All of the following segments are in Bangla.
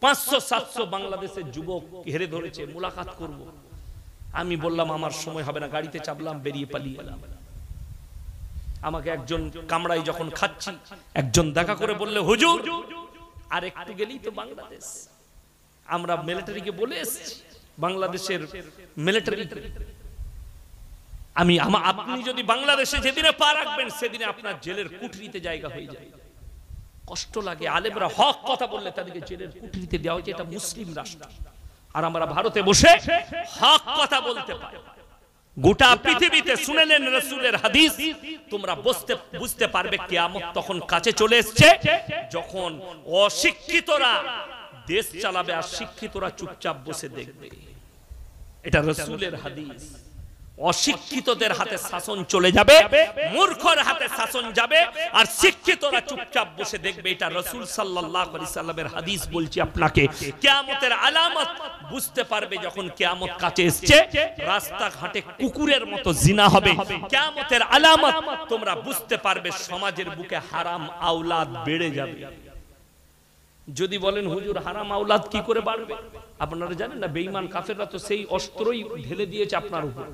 500-700 বাংলাদেশের যুবক ঘিরে ধরেছে, মুলাকাত করব। আমি বললাম আমার সময় হবে না, গাড়িতে চাপলাম, বেরিয়ে পালিয়ে এলাম। আমাকে একজন কামড়াই যখন খাচ্ছি, একজন দেখা করে বললে, হুজুর আর একটু গেলেই তো বাংলাদেশ। আমরা মিলিটারিকে বলে এসেছি, বাংলাদেশের মিলিটারি, আপনি যদি বাংলাদেশে যেদিনে পা রাখবেন সেদিনে আপনার জেলের কুঠরিতে জায়গা হয়ে যায়। কষ্ট লাগে, আলেমরা হক কথা বললে তাদেরকে জেলের কুঠরিতে দেওয়া হয়েছে। এটা মুসলিম রাষ্ট্র, আর আমরা ভারতে বসে হক কথা বলতে পারি। গোটা পৃথিবীতে শুনে নেন রাসূলের হাদিস, তোমরা বুঝতে পারবে কিয়ামত তখন কাছে চলে এসেছে যখন অশিক্ষিতরা দেশ চালাবে আর শিক্ষিতরা চুপচাপ বসে দেখবে। এটা রাসূলের হাদিস। অশিক্ষিতদের হাতে শাসন চলে যাবে, মূর্খের হাতে শাসন যাবে, আর শিক্ষিতরা চুপচাপ বসে দেখবে। এটা রাসূল সাল্লাল্লাহু আলাইহি সাল্লামের হাদিস বলছি আপনাকে। কিয়ামতের আলামত বুঝতে পারবে যখন কিয়ামত কাছে এসেছে। রাস্তাঘাটে কুকুরের মতো জিনা হবে। কিয়ামতের আলামত তোমরা বুঝতে পারবে সমাজের বুকে হারাম আওলাদ বেড়ে যাবে। যদি বলেন হুজুর হারাম আওলাদ কি করে বাড়বে, আপনারা জানেন না বেঈমান কাফেররা তো সেই অস্ত্রই ঢেলে দিয়েছে আপনার উপর।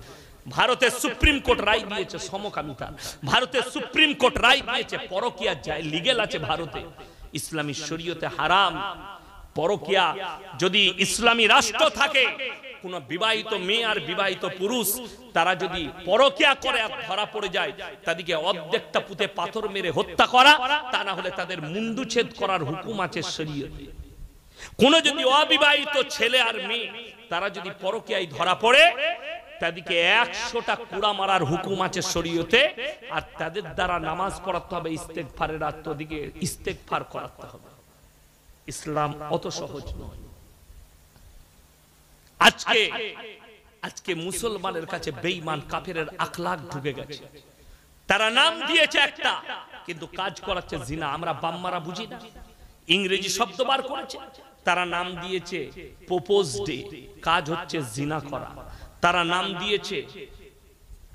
ভারতের সুপ্রিম কোর্ট রায় দিয়েছে সমকামিতা, ভারতের সুপ্রিম কোর্ট রায় দিয়েছে পরকিয়া যায় লিগ্যাল আছে ভারতে, ইসলামী শরীয়তে হারাম। পরকিয়া যদি ইসলামী রাষ্ট্র থাকে, কোন বিবাহিত মেয়ে আর বিবাহিত পুরুষ তারা যদি পরকিয়া করে আর ধরা পড়ে যায়, তাদেরকে অর্ধেকটা পুঁতে পাথর মেরে হত্যা করা, তা না হলে তাদের মুন্ডুচ্ছেদ করার হুকুম আছে শরীয়তে। কোন যদি অবিবাহিত ছেলে আর মেয়ে তারা যদি পরকিয়ায় ধরা পড়ে, তাদেরকে 100টা কুড়া মারার হুকুম আছে শরীয়তে, আর তাদের দ্বারা নামাজ পড়াতে হবে, ইস্তেগফারের আত্মদিকে ইস্তেগফার করাতে হবে। ইসলাম অত সহজ নয়। আজকে মুসলমানের কাছে বেঈমান কাফেরের আখলাক ঢুকে গেছে। তারা নাম দিয়েছে একটা, কিন্তু কাজ করাচ্ছে জিনা। আমরা বাম্মারা বুঝি না, ইংরেজি শব্দ বার করেছে, তারা নাম দিয়েছে প্রপোজ ডে, কাজ হচ্ছে জিনা করা। তারা নাম দিয়েছে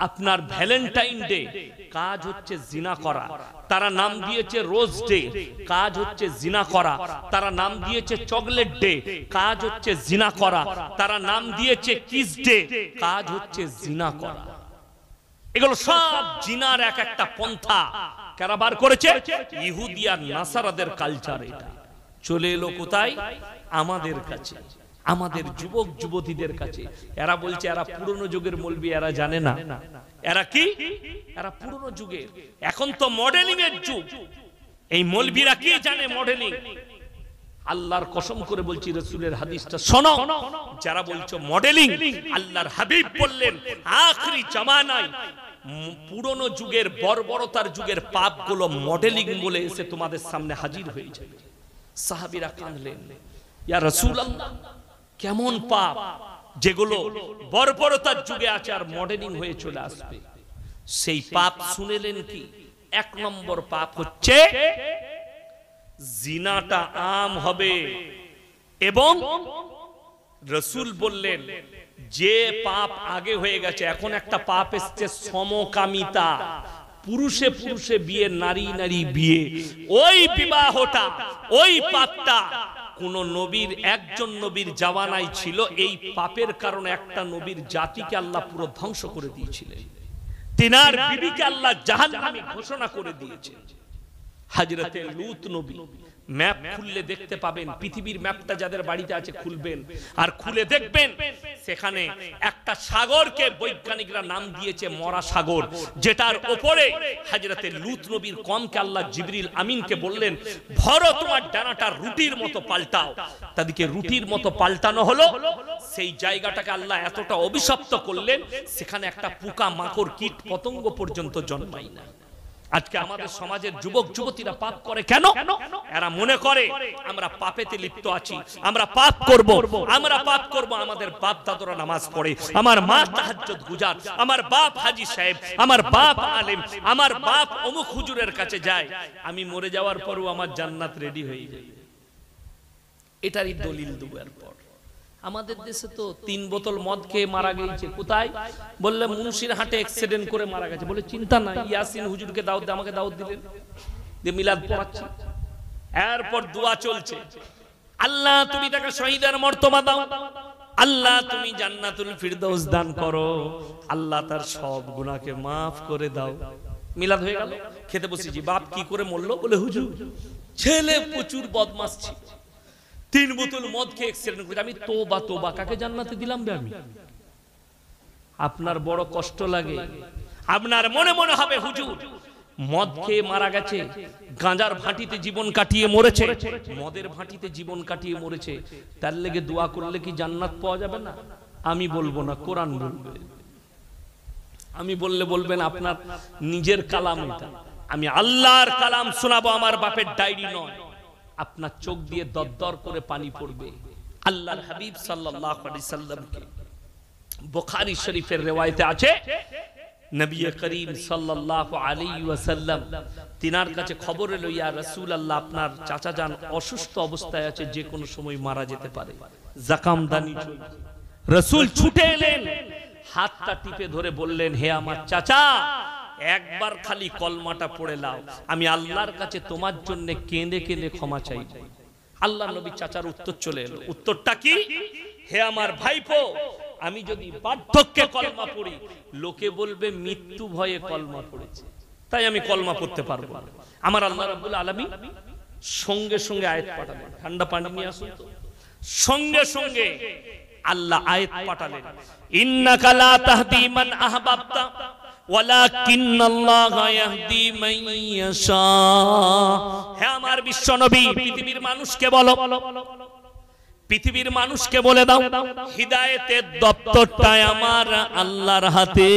আপনার ভ্যালেন্টাইন ডে, কাজ হচ্ছে জিনা করা। তারা নাম দিয়েছে রোজ ডে, কাজ হচ্ছে জিনা করা। তারা নাম দিয়েছে চকলেট ডে, কাজ হচ্ছে জিনা করা। তারা নাম দিয়েছে কিস ডে, কাজ হচ্ছে জিনা করা। এগুলো সব জিনার এক একটা পন্থা। কারা বার করেছে? ইহুদি আর নাসারাদের কালচার। এটা চলে এলো কোথায়? আমাদের কাছে, আমাদের যুবক যুবতীদের কাছে। এরা বলছে এরা পুরনো যুগের মৌলবি, এরা জানে না। এরা কি? এরা পুরনো যুগের। এখন তো মডেলিং এর যুগ। এই মৌলবিরা কি জানে মডেলিং? আল্লাহর কসম করে বলছি, রাসূলের হাদিসটা শোনো। যারা বলছো মডেলিং, আল্লাহর হাবিব বললেন আখরি জামানায় পুরনো যুগের বর্বরতার যুগের পাপগুলো মডেলিং বলে এসে তোমাদের সামনে হাজির হয়ে যাবে। সাহাবীরা কাঁদলেন, ইয়া রাসূলুল্লাহ, কেমন পাপ যেগুলো বর্বরতার যুগে আছে আর মডেলিং হয়ে চলে আসবে? সেই পাপ শুনেলেন কি? 1 নম্বর পাপ হচ্ছে জিনাটা আম হবে। এবং রাসূল বললেন যে পাপ আগে হয়ে গেছে, এখন একটা পাপ এসছে সমকামিতা, পুরুষে পুরুষে বিয়ে, নারী নারী বিয়ে। ওই বিবাহটা, ওই পাপটা কোন নবীর, একজন নবীর জামানায় ছিল। এই পাপের কারণে একটা নবীর জাতিকে আল্লাহ পুরো ধ্বংস করে দিয়েছিলেন। তিনার বিবিকে আল্লাহ জাহান্নামী ঘোষণা করে দিয়েছেন। হযরতে লূত নবী, ম্যাপ খুললে দেখতে পাবেন, পৃথিবীর ম্যাপটা যাদের বাড়িতে আছে খুলবেন আর খুলে দেখবেন, সেখানে একটা সাগরকে বৈজ্ঞানিকরা নাম দিয়েছে মরা সাগর, যেটার উপরে হযরতে লূত নবীর কওমকে আল্লাহ জিবরিল আমিনকে বললেন, ভরো তোমার ডানাটা রুটির মতো পাল্টাও। তাদেরকে রুটির মতো পাল্টানো হলো। সেই জায়গাটাকে আল্লাহ এতটা অভিশপ্ত করলেন, সেখানে একটা পোকা মাকড় কীট পতঙ্গ পর্যন্ত জন্মায় না। আজকে আমাদের সমাজের যুবক যুবতীরা পাপ করে কেন? এরা মনে করে আমরা পাপেতে লিপ্ত আছি, আমরা পাপ করব, আমরা পাপ করব। আমাদের বাপ দাদুরা নামাজ পড়ে, আমার মা তাহাজ্জুদ গুজার, আমার বাপ হাজী সাহেব, আমার বাপ আলেম, আমার বাপ অমুক হুজুরের কাছে যায়। আমি মরে যাওয়ার পরও আমার জান্নাত রেডি হয়ে যায়। এটারই দলিল দুবার পর। আমাদের দেশে তো 3 বোতল মদ খেয়ে মারা গেছে। কোথায়? বললে মুন্সিরহাটে অ্যাক্সিডেন্ট করে মারা গেছে। বলে চিন্তা নাই, ইয়াসিন হুজুরকে দাওয়াত দিয়ে আমাকে দাওয়াত দিলেন, দিয়ে মিলাদ পড়াচ্ছি। এরপর দোয়া চলছে, আল্লাহ তুমি তাকে শহীদের মর্তবা দাও, আল্লাহ তুমি জান্নাতুল ফিরদৌস দান করো, আল্লাহ তার সব গুনাহকে মাফ করে দাও। মিলাদ হয়ে গেল, খেতে বসেছি। বাপ কি করে মরলো? বলে হুজুর ছেলে প্রচুর বদমাশ ছিল, 3 বোতল মদ খেয়ে অ্যাক্সিডেন্ট করেছে। আমি তোবা তোবা, কাকে জান্নাতে দিলাম বে আমি? আপনার বড় কষ্ট লাগে, আপনার মনে মনে হবে হুজুর মদ খেয়ে মারা গেছে, গাঁজার ভাটিতে জীবন কাটিয়ে মরেছে, মদের ভাটিতে জীবন কাটিয়ে মরেছে, তার লেগে দোয়া করলে কি জান্নাত পাওয়া যাবে না? আমি বলবো না, কোরআন বলবে। আমি বললে বলবেন আপনার নিজের কালাম এটা, আমি আল্লাহর কালাম শোনাবো, আমার বাপের ডায়েরি নয়। আপনার চোখ দিয়ে দরদর করে পানি পড়বে। আল্লাহর হাবিব সাল্লাল্লাহু আলাইহি সাল্লামকে বুখারী শরীফের riwayate আছে, নবী করিম সাল্লাল্লাহু আলাইহি ওয়াসাল্লাম তিনার কাছে খবর এলো, ইয়া রাসূলুল্লাহ আপনার চাচা যান অসুস্থ অবস্থায় আছে, যে কোনো সময় মারা যেতে পারে, জাকামদানি চলছে। রাসূল ছুটে এলেন, হাতটা টিপে ধরে বললেন, হে আমার চাচা, একবার খালি কলমাটা পড়ে নাও, আমি আল্লাহর কাছে তোমার জন্য কেঁদে কেঁদে ক্ষমা চাই। আল্লাহর নবী চাচার উত্তর চলে এলো। উত্তরটা কি? হে আমার ভাইপো, আমি যদি বার্ধক্যে কলমা পড়ি, লোকে বলবে মৃত্যু ভয়ে কলমা পড়েছে, তাই আমি কলমা পড়তে পারবো না। আমার আল্লাহ রাব্বুল আলামিন সঙ্গে সঙ্গে আয়াত পাঠালেন। ঠান্ডা পানি নিয়ে আসুন তো। সঙ্গে সঙ্গে আল্লাহ আয়াত পাঠালেন, ইন্নাকা লা তাহদি মান আহবাবতা ওয়ালাকিন্নাল্লাহা ইয়াহদি মান ইয়াশা। হে আমার বিশ্বনবী, পৃথিবীর মানুষকে বলো, পৃথিবীর মানুষকে বলে দাও, হিদায়াতের দপ্তরটা আমার আল্লাহর হাতে।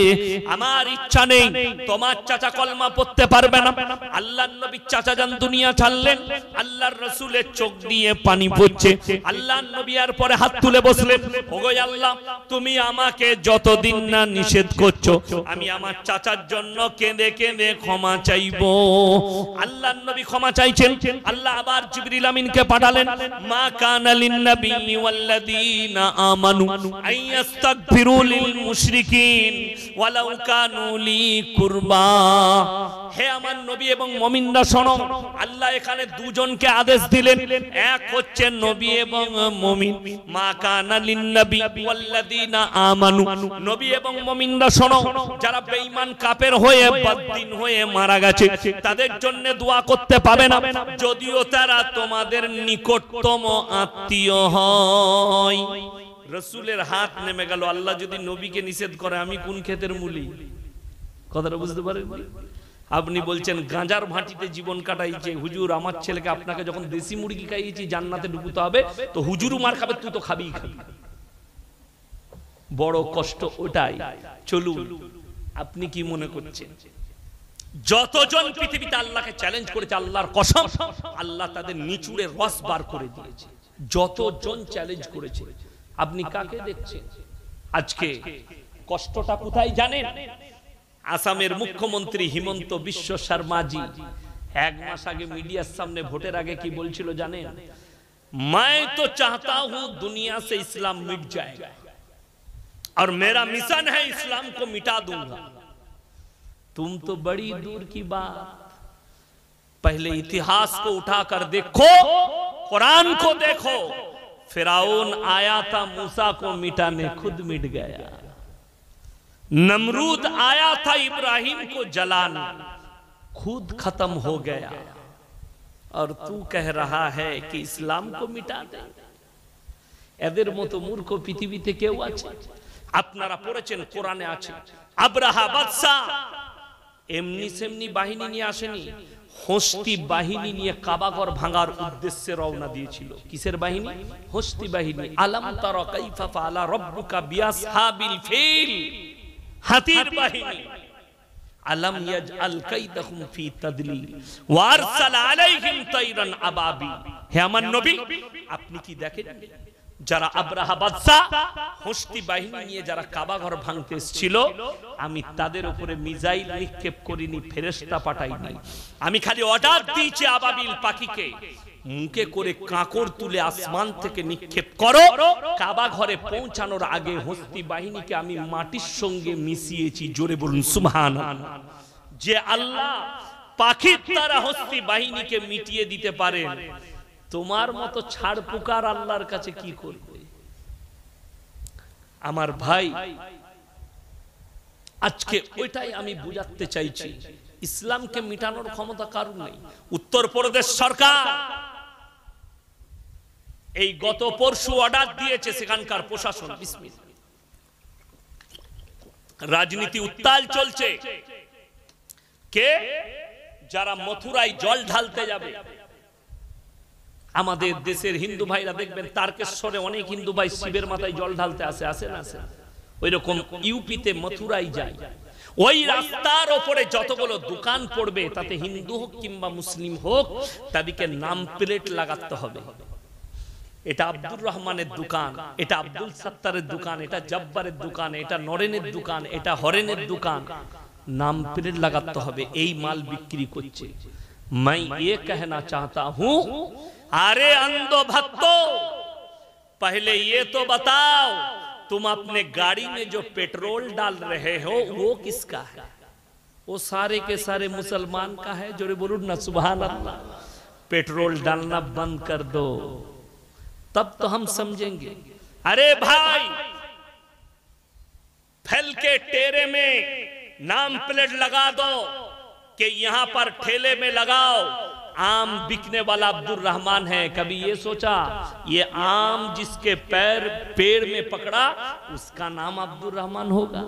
আমার ইচ্ছা নেই তোমার চাচা কলমা পড়তে পারবে না। আল্লাহর নবী চাচা যান দুনিয়া ছাড়লেন, আল্লাহর রাসূলের চোখ দিয়ে পানি পড়ছে। আল্লাহর নবী আর পরে হাত তুলে বসলেন, ওগো আল্লাহ, তুমি আমাকে যতদিন না নিষেধ করছো, আমি আমার চাচার জন্য কেঁদে কেঁদে ক্ষমা চাইবো। আল্লাহর নবী ক্ষমা চাইছেন। আল্লাহ আবার জিবরিল আমিনকে পাঠালেন, মা কানা লিন والذين آمنوا أن يستغفروا للمشركين ولو كانوا لي قربا। হে আমার নবী এবং মুমিনরা শোনো, আল্লাহ এখানে দুজনকে আদেশ দিলেন, এক হচ্ছে নবী এবং মুমিন। মা কানা লিন-নবী ওয়াল্লাযীনা আমানু, নবী এবং মুমিনরা শোনো, যারা বেঈমান কাফের হয়ে বদ্দিন হয়ে মারা গেছে, তাদের জন্য দোয়া করতে পাবে না, যদিও তারা তোমাদের নিকটতম আত্মীয় হয়। রাসূলের হাত নেমে গেল। আল্লাহ যদি নবীকে নিষেধ করে, আমি কোন ক্ষেতের মূলি? কথাটা বুঝতে পারেন? আপনি বলছেন গাঁজার ভাটিতে জীবন কাটাইছে, হুজুর আমার ছেলেকে আপনাকে যখন দেশি মুরগি খাইয়েছি জান্নাতে ঢুকতে হবে, তো হুজুরও মার খাবে, তুই তো খাবি খাবি। বড় কষ্ট ওটাই। চলুন, আপনি কি মনে করছেন? যতজন পৃথিবীতে আল্লাহকে চ্যালেঞ্জ করেছে, আল্লাহর কসম, আল্লাহ তাদের নিচুড়ে রস বার করে দিয়েছে। যতজন চ্যালেঞ্জ করেছে, আপনি কাকে দেখছেন? আজকে কষ্টটা কোথায় জানেন? আসামের মুখ্যমন্ত্রী হিমন্ত বিশ্ব শর্মাজি 1 মাস আগে মিডিয়ার সামনে ভোটের আগে কি বলছিল জানেন? मैं तो चाहता हूं दुनिया से इस्लाम मिट जाएगा और मेरा मिशन है इस्लाम को मिटा दूंगा। तुम तो बड़ी दूर की बात, पहले इतिहास को उठाकर देखो, कुरान को देखो। फिरौन आया था मूसा को मिटाने, खुद मिट गया। नमरूद आया था इब्राहिम को जलाने, खुद खत्म हो गया। और तू कह रहा है कि इस्लाम को मिटा दे। এদের মতো মূর্খ পৃথিবীতে কেউ আছে? আপনারা পড়েছেন, কোরআনে আছে, আব্রাহা বাদশা এমনি সেমনি বাহিনী নিয়ে আসেনি, হস্তি বাহিনী নিয়ে কাবাঘর ভাঙার উদ্দেশ্যে রওনা দিয়েছিল। কিসের বাহিনী? হস্তি বাহিনী। আলাম তারা কাইফা ফাআলা রাব্বুকা বিআসহাবিল ফিল, হাতির বাহিনী। আলাম ইয়াজআল কাইদাহুম ফি তাদলিল ওয়া আরসালা আলাইহিম তায়রান আবাবিল। হে আমার নবী, আপনি কি দেখেন যারা আব্রাহা বাদশা হস্তি বাহিনী নিয়ে যারা কাবা ঘর ভাঙতে এসেছিল, আমি তাদের উপরে মিসাইল নিক্ষেপ করিনি, ফেরেশতা পাঠাইনি। আমি খালি অর্ডার দিয়েছি আবাবিল পাখিকে, মুখে করে কাঁকড় তুলে আসমান থেকে নিক্ষেপ করো। কাবা ঘরে পৌঁছানোর আগে হস্তি বাহিনীকে আমি মাটির সঙ্গে মিশিয়েছি। জোরে বলুন সুবহানাল্লাহ। যে আল্লাহ পাখির দ্বারা হস্তি বাহিনীকে মিটিয়ে দিতে পারেন, তোমার মতো ছাড় পুকার আল্লাহর কাছে কি করবে? আমার ভাই, আজকে ওইটাই আমি বুঝাতে চাইছি, ইসলামকে মিটানোর ক্ষমতা কারণ নেই। উত্তরপ্রদেশ সরকার এই গত পরশু অর্ডার দিয়েছে, সেখানকার প্রশাসন, বিসমিল্লাহ, রাজনীতি উত্তাল চলছে, কে যারা মথুরায় জল ঢালতে যাবে, আমাদের দেশের হিন্দু ভাইরা দেখবেন তারকেশ্বরে অনেক হিন্দু ভাই শিবের মাথায় জল ঢালতে আসে না? ওই রকম ইউপিতে মথুরায় যায়, ওই রাস্তার উপরে যতগুলো দোকান পড়বে, তাতে হিন্দু হোক কিংবা মুসলিম হোক, তাদেরকে নাম প্লেট লাগাতে হবে। এটা আব্দুর রহমানের দোকান, এটা আব্দুল সত্তারের দোকান, এটা জব্বারের দোকান, এটা নরেনের দোকান, এটা হরেনের দোকান, नाम प्लेट लगाते হবে। এই মাল বিক্রি করছে। मैं ये कहना चाहता हूं, अरे अंधो भक्तों, पहले ये तो बताओ तुम अपने गाड़ी में जो पेट्रोल डाल रहे हो वो किसका है? वो सारे के सारे मुसलमान का है। जोरे बोलो ना सुभान अल्लाह। पेट्रोल डालना बंद कर दो, तब तो हम समझेंगे। अरे भाई, फल के टेरे में नाम प्लेट लगा दो कि यहां पर ठेले में लगाओ आम बिकने वाला अब्दुल रहमान है। कभी ये सोचा ये आम जिसके पेड़ में पकड़ा उसका नाम अब्दुल रहमान होगा?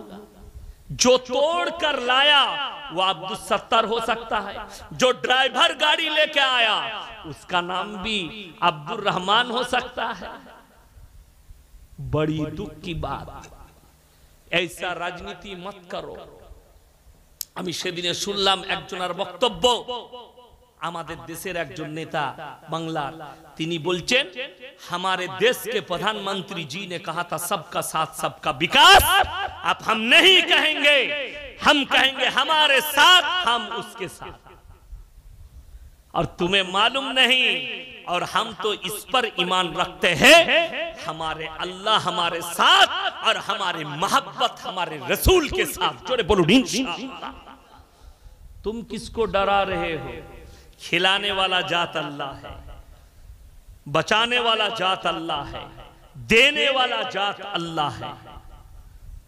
जो तोड़ कर लाया वो अब्दुल सत्तर हो सकता है, जो ड्राइवर गाड़ी लेके आया उसका नाम भी अब्दुल रहमान हो सकता है। बड़ी दुख की बात, ऐसा राजनीति मत करो। আমি সেদিনে শুনলাম একজনের বক্তব্য, আমাদের দেশের একজন নেতা বাংলার, তিনি বলছেন हमारे देश के प्रधानमंत्री जी ने कहा था सबका साथ सबका विकास। अब हम नहीं कहेंगे, हम कहेंगे हमारे साथ हम उसके साथ। और तुम्हें मालूम नहीं, और हम तो इस पर ईमान रखते हैं, हमारे अल्लाह हमारे साथ और हमारे मोहब्बत हमारे रसूल के साथ। जोरे बोलो इंशाअल्लाह। तुम किसको डरा रहे हो? खिलाने वाला जात अल्लाह है, बचाने वाला जात अल्लाह है, देने वाला जात अल्लाह है।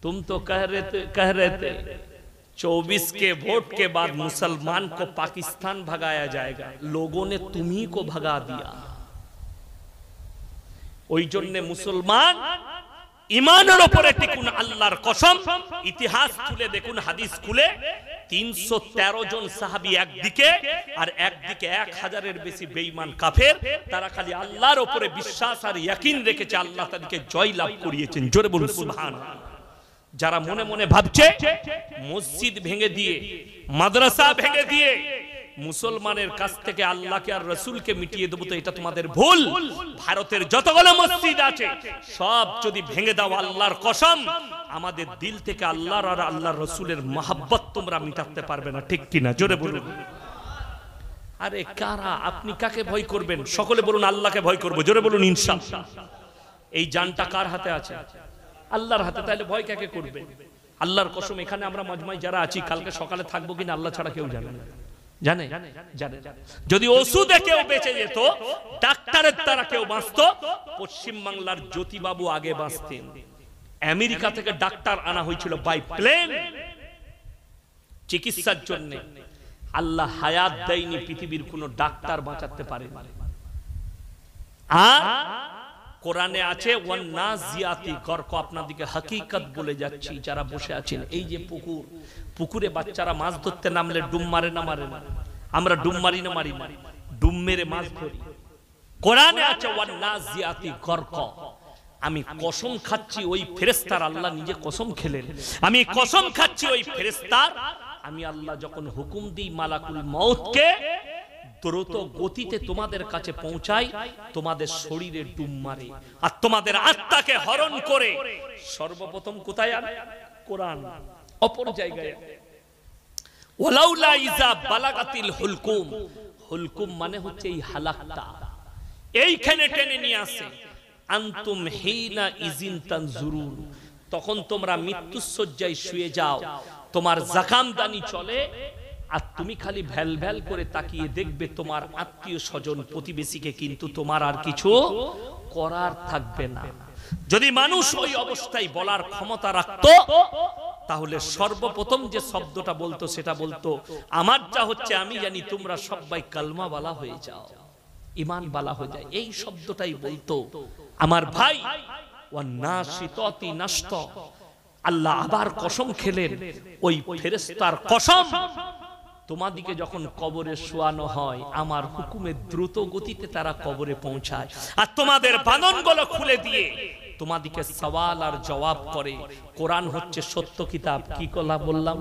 तुम तो कह रहे थे 24 के वोट के बाद मुसलमान को पाकिस्तान भगाया जाएगा। लोगों ने तुम्ही को भगा दिया। ওই জন্য মুসলমান ঈমানের উপরে টিকুন। আল্লাহর কসম, ইতিহাস খুলে দেখুন, হাদিস খুলে 313 জন সাহাবী একদিকে আর একদিকে 1000-এর বেশি বেঈমান কাফের, তারা খালি আল্লাহর উপরে বিশ্বাস আর ইয়াকিন রেখেছে, আল্লাহ তাদেরকে জয় লাভ করিয়েছেন। জোরে বলুন সুবহানাল্লাহ। যারা মনে মনে ভাবছে মসজিদ ভেঙে দিয়ে, মাদ্রাসা ভেঙে দিয়ে মুসলমানের কাছ থেকে আল্লাহকে আর রাসূলকে মিটিয়ে দেব, তো এটা তোমাদের ভুল। ভারতের যতগুলো মসজিদ আছে সব যদি ভেঙে দাও, আল্লাহর কসম আমাদের দিল থেকে আল্লাহর আর আল্লাহর রাসূলের মহব্বত তোমরা মিটাতে পারবে না। ঠিক কিনা? জোরে বলুন। আরে কারা, আপনি কাকে ভয় করবেন? সকলে বলুন আল্লাহকে ভয় করব। জোরে বলুন ইনশাআল্লাহ। এই জানটা কার হাতে আছে? আল্লাহর হাতে। তাহলে ভয় কাকে করবেন? আল্লাহর কসম, এখানে আমরা মজমায় যারা আছি কালকে সকালে থাকবো কিনা আল্লাহ ছাড়া কেউ জানে না। জানে? যদি ওষুধে কেউ বেঁচে যেত, ডাক্তারের দ্বারা কেউ বাঁচত, পশ্চিম বাংলার জ্যোতিবাবু আগে বাঁচতেন। আমেরিকা থেকে ডাক্তার আনা হয়েছিল বাই প্লেন চিকিৎসার জন্য। আল্লাহ হায়াত দেয়নি, পৃথিবীর কোন ডাক্তার বাঁচাতে পারে। আর কোরআনে আছে ওয়ান্নাজিয়াতি গরক। আপনাদেরকে হাকিকত বলে যাচ্ছি, যারা বসে আছেন, এই যে পুকুর, পুকুরে বাচ্চারা মাছ ধরতে নামলে ডুব মারে না মারে না? আমরা ডুব মারি না মারি না? ডুব মেরে মাছ ধরি। কোরআনে আছে ওয়ান্নাজিয়াতি গরক। আমি কসম খাচ্ছি ওই ফেরেশতার, আল্লাহ নিজে কসম খেলেন, আমি কসম খাচ্ছি ওই ফেরেশতার, আমি আল্লাহ যখন হুকুম দিই মালাকুল মউতকে দ্রুত গতিতে তোমাদের কাছে পৌঁছাই, তোমাদের শরীরে ডুব মারে আর তোমাদের আত্মাকে হরণ করে সর্বপ্রথম কোথায় আনে? কোরআন। অপর জায়গায় ওয়ালাউলা ইজা বালাগাতিল হুলকুম। হুলকুম মানে হচ্ছে এই হালাকটা, এইখানে টেনে নিয়ে আসে। আনতুম হিনা ইজিন তানজুরুন। তখন তোমরা মৃত্যুশয্যায় শুয়ে যাও, তোমার জাকামদানি চলে, আর তুমি খালি ভ্যাল ভ্যাল করে তাকিয়ে দেখবে তোমার আত্মীয় স্বজন প্রতিবেশীকে, কিন্তু তোমার আর কিছু করার থাকবে না। যদি মানুষ ওই অবস্থায় বলার ক্ষমতা রাখতো, তাহলে সর্বপ্রথম যে শব্দটা বলতো সেটা বলতো, আমার যা হচ্ছে আমি জানি তোমরা সবাই কালমা বালা হয়ে যাও, ঈমান বালা হয়ে যায়, এই শব্দটাই বলতো। আমার ভাই, ওয়ান্নাশিতাতি নাশত, আল্লাহ আবার কসম খেলেন, ওই ফেরেশতার কসম, তোমাদিকে যখন কবরে শোয়ানো হয় আমার হুকুমে দ্রুত গতিতে তারা কবরে পৌঁছায়, আর তোমাদের বাঁধনগুলো খুলে দিয়ে তোমাদিকে সওয়াল আর জবাব করে। কোরআন হচ্ছে সত্য কিতাব। কি কথা বললাম?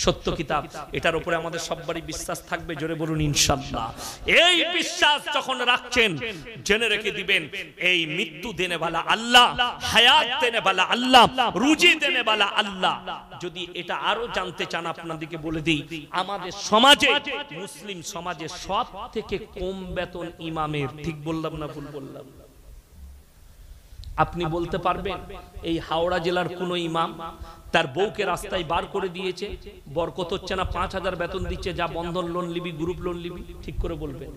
সত্য কিতাব। এটার উপরে আমাদের সবারই বিশ্বাস থাকবে, জোরে বলুন ইনশাআল্লাহ। এই বিশ্বাস যখন রাখছেন, জেনে রেখে দিবেন, এই মৃত্যু দেনে वाला আল্লাহ, হায়াত দেনে वाला আল্লাহ, রুজি দেনে वाला আল্লাহ। যদি এটা আরো জানতে চান আপনাদেরকে বলে দিই, আমাদের সমাজে, মুসলিম সমাজে সব থেকে কম বেতন ইমামের। ঠিক বললাম না ভুল বললাম? আপনি বলতে পারবেন এই হাওড়া জেলার কোন ইমাম তার বউকে রাস্তায় বার করে দিয়েছে, বরকত হচ্ছে না, 5000 বেতন দিচ্ছে, যা বন্ধন লোন নিবি, গ্রুপ লোন নিবি? ঠিক করে বলবেন।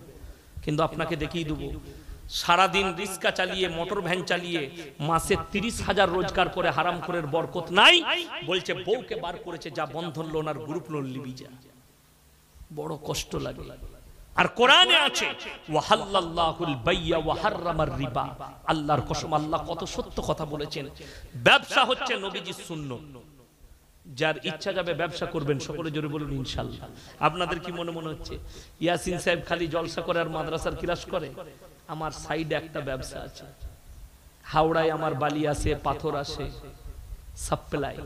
কিন্তু আপনাকে দেখিয়ে দেবো, সারাদিন রিক্সা চালিয়ে, মোটর ভ্যান চালিয়ে মাসে 30,000 রোজগার করে হারামখোরের বরকত নাই, বলছে বউকে বার করেছে, যা বন্ধন লোন আর গ্রুপ লোন নিবি যা। বড় কষ্ট লাগে। আর কোরআনে আছে ওয়াহাল্লাল্লাহুল বাইয়া ওয়া হাররামার রিবা। আল্লাহর কসম, আল্লাহ কত সত্য কথা বলেছেন। ব্যবসা হচ্ছে নবীজির সুন্নাত। যার ইচ্ছা যাবে ব্যবসা করবেন, সকলে জোরে বলুন ইনশাআল্লাহ। আপনাদের কি মনে হচ্ছে ইয়াসিন সাহেব খালি জলসা করে আর মাদ্রাসার ক্লাস করে? আমার সাইডে একটা ব্যবসা আছে, হাওড়ায় আমার বালি আসে, পাথর আসে, সাপ্লাই।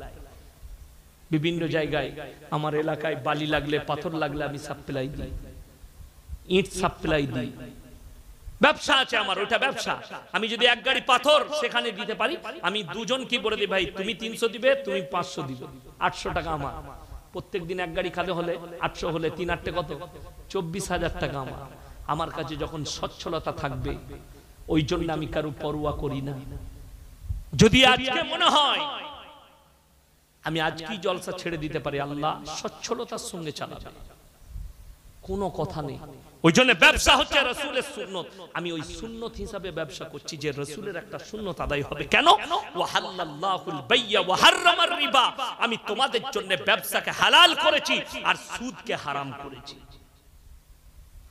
বিভিন্ন জায়গায় আমার এলাকায় বালি লাগলে, পাথর লাগলে আমি সাপ্লাই দিই, ইট সাপ্লাই দিই। ব্যবসা আছে আমার, ওটা ব্যবসা। আমি যদি এক গাড়ি পাথর সেখানে দিতে পারি, আমি দুজন কি বলে দিই, ভাই তুমি 300 দিবে, তুমি 500 দিবে, 800 টাকা আমার। প্রত্যেকদিন এক গাড়ি খালে হলে 800 হলে 3 8 কত? 24,000 টাকা আমার। আমার কাছে যখন সচ্ছলতা থাকবে, ওই জন্য আমি কারো পরোয়া করি না। যদি আজকে মনে হয় আমি আজকেই জলসা ছেড়ে দিতে পারি, আল্লাহ সচ্ছলতার সঙ্গে চালাবে, কোনো কথা নেই। ওই জন্য ব্যবসা হচ্ছে রাসূলের সুন্নত। আমি ওই সুন্নত হিসাবে ব্যবসা করছি যে রাসূলের একটা সুন্নত আদায় হবে। কেন? ওয়াহাল্লাল্লাহুল বাইয়া ওয়া হাররামার রিবা। আমি তোমাদের জন্য ব্যবসাকে হালাল করেছি আর সুদকে হারাম করেছি।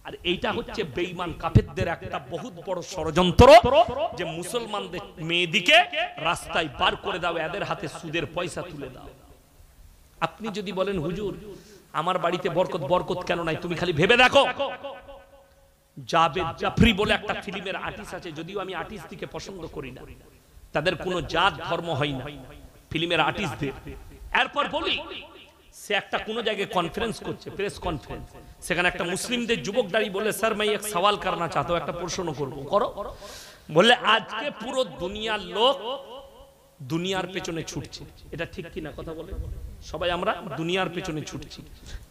আর এইটা হচ্ছে বেঈমান কাফেরদের একটা বহুত বড় ষড়যন্ত্র, যে মুসলমানদের মেয়েদিকে রাস্তায় বার করে দাও, এদের হাতে সুদের পয়সা তুলে দাও। আপনি যদি বলেন হুজুর আমার বাড়িতে বরকত, বরকত কেন নাই? তুমি খালি ভেবে দেখো, জাবেদ জাফরি বলে একটা ফিল্মের আর্টিস্ট আছে, যদিও আমি আর্টিস্টকে পছন্দ করি না, তাদের কোনো জাত ধর্ম হয় না ফিল্মের আর্টিস্টদের। এরপর বলি, সে একটা কোন জায়গায় কনফারেন্স করছে, প্রেস কনফারেন্স, সেখানে একটা মুসলিমদের যুবক দাঁড়িয়ে বলে, স্যার मैं एक सवाल करना चाहता हूं, একটা প্রশ্ন করব। করো। বলে আজকে পুরো দুনিয়ার লোক দুনিয়ার পেছনে ছুটছে, এটা ঠিক কি না? কথা বলে, সবাই আমরা দুনিয়ার পেছনে ছুটছি।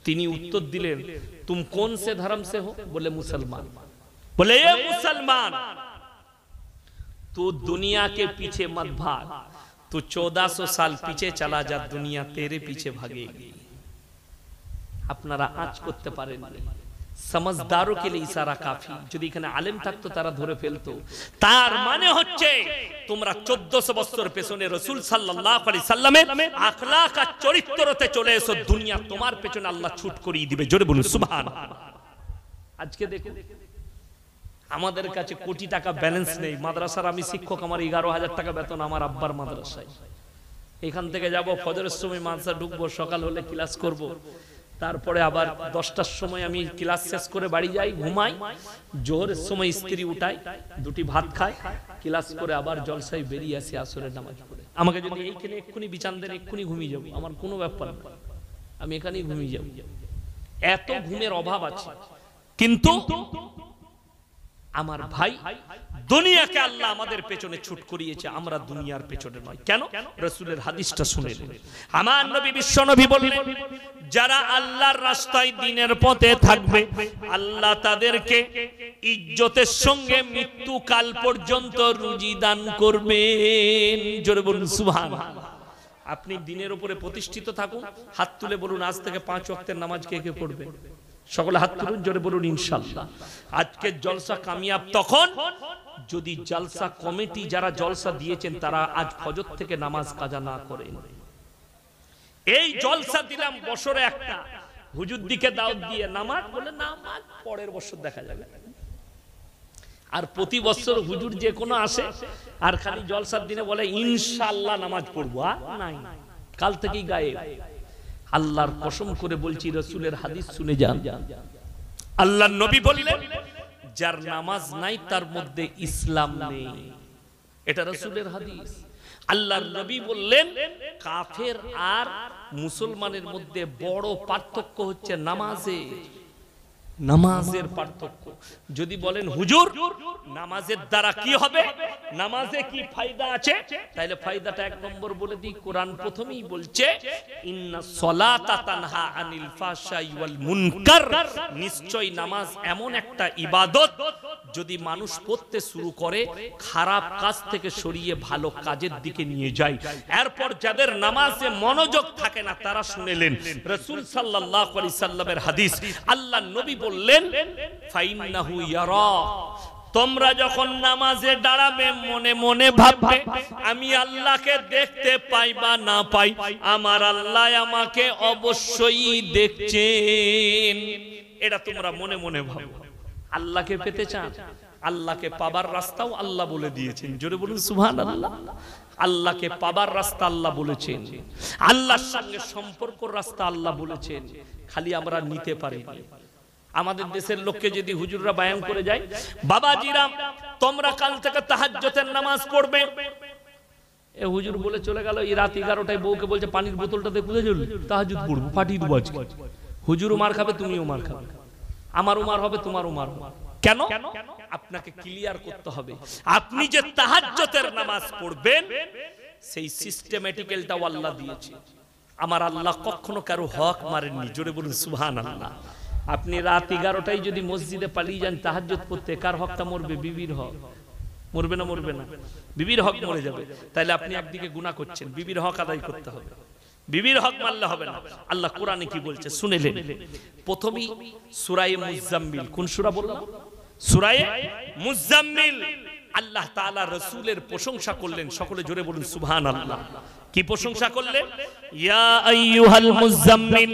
তিনি উত্তর দিলেন, तुम कौन से धर्म से हो? बोले मुसलमान। बोले ये मुसलमान, तू दुनिया के पीछे मत भाग, तू 1400 साल पीछे चला जा, दुनिया तेरे पीछे भागेगी। আপনারা আজ করতে পারেন, समझदारों के लिए इशारा काफी। যদি এখানে আলেম থাকতো তারা ধরে ফেলতো। তার মানে হচ্ছে তোমরা 1400 বছর পেছনে রাসূল সাল্লাল্লাহু আলাইহি সাল্লামের আখলাক আর চরিত্রতে চলে এসো, দুনিয়া তোমার পেছনে আল্লাহ ছুট করিয়ে দিবে। জোরে বলুন সুবহানাল্লাহ। আজকে দেখুন আমাদের কাছে কোটি টাকা ব্যালেন্স নেই। মাদ্রাসার আমি শিক্ষক, আমার 11,000 টাকা বেতন আমার আব্বার মাদ্রাসায়। এখান থেকে যাব, ফজরের সময় মাদ্রাসা ঢুকবো, সকাল হলে ক্লাস করব, তারপরে আবার 10টার সময় আমি ক্লাস শেষ করে বাড়ি যাই, ঘুমাই, জোহরের সময় স্ত্রী উঠাই, দুটি ভাত খাই, ক্লাস করে আবার জলসায় বেরিয়ে আসি আসরের নামাজ পড়ে। আমাকে যদি এইখানে এক্ষুনি বিছান দেন, এক্ষুনি ঘুমিয়ে যাবো, আমার কোনো ব্যাপার না, আমি এখানেই ঘুমিয়ে যাবো। এত ঘুমের অভাব আছে। কিন্তু আমার ভাই, দুনিয়াকে আল্লাহ আমাদের পেছনে ছুট করিয়েছে, আমরা দুনিয়ার পেছনে নয়। কেন? রাসূলের হাদিসটা শুনে নিন। আমার নবী বিশ্ব নবী বললেন, যারা আল্লাহর রাস্তায় দ্বীনের পথে থাকবে, আল্লাহ তাদেরকে ইজ্জতের সঙ্গে মৃত্যুকাল পর্যন্ত রুজি দান করবেন। জোরে বলুন সুবহানাল্লাহ। আপনি দিনের উপরে প্রতিষ্ঠিত থাকুন, হাত তুলে বলুন আজ থেকে 5 ওয়াক্তের নামাজ কে কে পড়বে? সকলে হাত তুলুন, জোরে বলুন ইনশাআল্লাহ। আজকের জলসা কামিয়াব তখন যদি জলসা কমিটি যারা জলসা দিয়েছেন তারা আজ ফজর থেকে নামাজ কাজা না করেন। এই জলসা দিলাম বছরে একটা, হুজুর দিকে দাওয়াত দিয়ে নামাজ বলে নামাজ পরের বছর দেখা যাবে। আর প্রতি বছর হুজুর যে কোনো আসে আর খালি জলসার দিনে বলে ইনশাআল্লাহ নামাজ পড়বো, আর নাই, কাল থেকেই গায়েব। আল্লাহর কসম করে বলছি, রাসূলের হাদিস শুনে যান। আল্লাহর নবী বললেন যার নামাজ নাই তার মধ্যে ইসলাম নেই। এটা রাসূলের হাদিস। আল্লাহর নবী বললেন কাফের আর মুসলমানের মধ্যে বড় পার্থক্য হচ্ছে নামাজের পার্থক্য। যদি বলেন হুজুর নামাজের দ্বারা কি হবে, নামাজে কি ফায়দা আছে, তাহলে ফায়দাটা 1 নম্বর বলে দিই। কোরআন প্রথমেই বলছে ইন্নাস সালাতা তানহা আনিল ফাহশাই ওয়াল মুনকার, নিশ্চয় নামাজ এমন একটা ইবাদত যদি মানুষ পড়তে শুরু করে খারাপ কাজ থেকে সরিয়ে ভালো কাজের দিকে নিয়ে যায়। এরপর যাদের নামাজে মনোযোগ থাকে না তারা শুনেলেন রাসূল সাল্লাল্লাহু আলাইহি সাল্লামের হাদিস। আল্লাহর নবী বললেন ফাইন্নাহু ইয়ারা, তোমরা যখন নামাজে দাঁড়াবে মনে মনে ভাববে আমি আল্লাহকে দেখতে পাই বা না পাই, আমার আল্লাহ আমাকে অবশ্যই দেখছেন। এটা তোমরা মনে মনে ভাবো। আল্লাহকে পেতে চান, আল্লাহকে পাবার রাস্তাও আল্লাহ বলে দিয়েছেন, জোরে বলুন সুবহানাল্লাহ। আল্লাহকে পাবার রাস্তা আল্লাহ বলেছেন, আল্লাহর সঙ্গে সম্পর্কর রাস্তা আল্লাহ বলেছেন, খালি আমরা নিতে পারি। আমাদের দেশের লোককে যদি হুজুররা বায়ান করে যায় বাবাজিরা তোমরা কাল থেকে তাহাজ্জুদের নামাজ পড়বে, এ হুজুর বলে চলে গেল, এই রাত 11টায় বউকে বলছে পানির বোতলটাতে খুঁজে চল তাহাজ্জুদ পড়বো, ফাটিয়ে দেবো আজকে। হুজুরও মার খাবে, তুমিও মার খাবে, আমারও মার হবে, তোমারও মার হবে। কেন? আপনাকে ক্লিয়ার করতে হবে আপনি যে তাহাজ্জুদের নামাজ পড়বেন সেই সিস্টেমেটিক্যালটাও আল্লাহ দিয়েছে। আমার আল্লাহ কখনো কারো হক মারেননি, জোরে বলুন সুবহানাল্লাহ। আপনি রাত 11টায় যদি মসজিদে পালিয়ে যান তাহাজ্জুদ পড়তে, কার হকটা মরবে? বিবির হক মরবে না? মরবে না, বিবির হক মরে যাবে। তাহলে আপনি একদিকে গুনাহ করছেন, বিবির হক আদায় করতে হবে, বিবির হক মানলে হবে না। আল্লাহ কোরআনে কি বলছে শুনেলেন। প্রথমেই সূরা মুজাম্মিল, কোন সূরা বললাম? সূরা মুজাম্মিল। আল্লাহ তাআলা রাসূলের প্রশংসা করলেন, সকলে জোরে বলুন সুবহানাল্লাহ। কি প্রশংসা করলেন? ইয়া আইয়ুহাল মুজাম্মিল,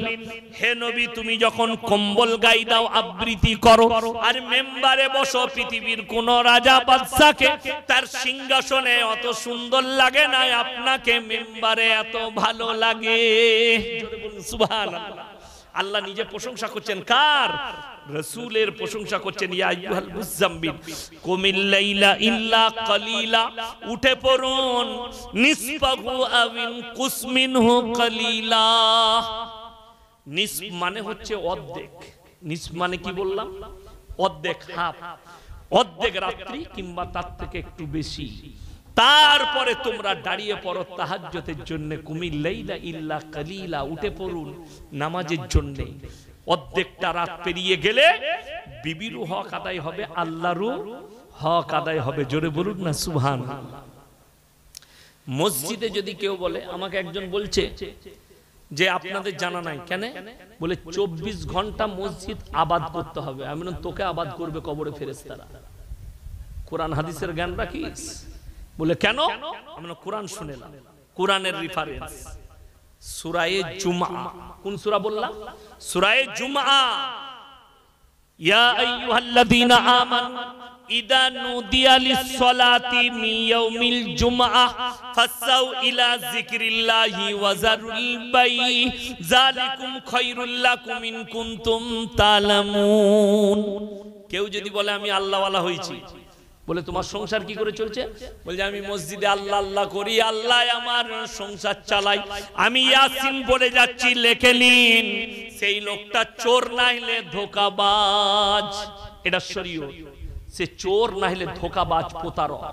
হে নবী তুমি যখন কম্বল গায়ে দাও আবৃত্তি করো আর মেম্বারে বসো, পৃথিবীর কোন রাজা বাদশাকে তার সিংহাসনে অত সুন্দর লাগে না, আপনাকে মেম্বারে এত ভালো লাগে, জোরে বলুন সুবহানাল্লাহ। আল্লাহ নিজে প্রশংসা করছেন, কার? রাসূলের প্রশংসা করছেন। ইয়া আইয়ুহাল মুজাম্মিল কুমিল লাইলা ইল্লা কালিলা, উঠে পড়ুন, নিসফাহু আবিন কুসমিনহু কালিলা। নিসফ মানে হচ্ছে অর্ধেক, নিসফ মানে কি বললাম? অর্ধেক, হাফ, অর্ধেক রাত্রি কিংবা তার থেকে একটু বেশি। তারপরে তোমরা দাঁড়িয়ে পড়ো তাহাজ্জুদের জন্য, কুমিল লাইলা ইল্লা কালিলা, উঠে পড়ুন নামাজের জন্য। অর্ধেকটা রাত পেরিয়ে গেলে বিবিরও হক আদায় হবে, আল্লাহরও হক আদায় হবে, জোরে বলুন না সুবহানাল্লাহ। মসজিদে যদি কেউ বলে, আমাকে একজন বলছে যে আপনাদের জানা নাই, কেন? বলে 24 ঘন্টা মসজিদ আবাদ করতে হবে। আমি বললাম তোকে আবাদ করবে কবরে ফেরেশতারা, কোরআন হাদিসের জ্ঞান রাখিস? বলে কেন? আমরা কোরআন শুনেলাম, কোরআনের রেফারেন্স সূরা জুমআ। কোন সূরা বললাম? সূরা জুমআ। ইয়া আইয়ুহাল্লাযীনা আমানু ইযা নুদিয়া লিস-সালাতি মিন ইয়াউমিল জুমআ ফাসাউ ইলা যিকরিল্লাহি ওয়া যারুল বাই যালিকুম খায়রুল লাকুম ইন কুনতুম তা'লামুন। কেউ যদি বলে আমি আল্লাহওয়ালা হইছি, বলে তোমার সংসার কি করে চলছে? বলে আমি মসজিদে আল্লাহ আল্লাহ করি, আল্লাহ আমার সংসার চালাই, আমি ইয়াসিন পড়ে যাচ্ছি, লেখে নিন। সেই লোকটা চোর না হলে ধোঁকাবাজ, এটা শরীয়ত। সে চোর না হলে ধোঁকাবাজ, প্রতারক।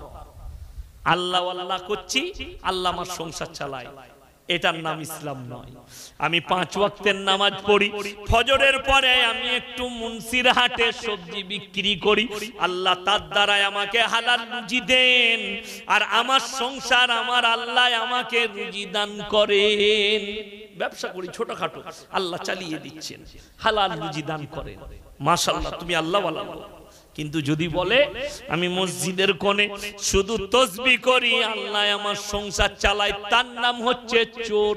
আল্লাহ আল্লাহ করছি, আল্লাহ আমার সংসার চালায়, এটার নাম ইসলাম নয়। আমি 5 ওয়াক্তের নামাজ পড়ি, ফজরের পরে আমি একটু মুন্সির হাটে সবজি বিক্রি করি, আল্লাহ তার দ্বারাই আমাকে হালাল রুজি দেন, আর আমার সংসার আমার আল্লাহ আমাকে রুজি দান করেন। ব্যবসা করি ছোটখাটো, আল্লাহ চালিয়ে দিচ্ছেন, হালাল রুজি দান করেন, মাশাআল্লাহ তুমি আল্লাহ ওয়ালা। কিন্তু যদি বলে আমি মসজিদের কোণে শুধু তাসবিহ করি, আল্লাহ আমার সংসার চালায়, তার নাম হচ্ছে চোর।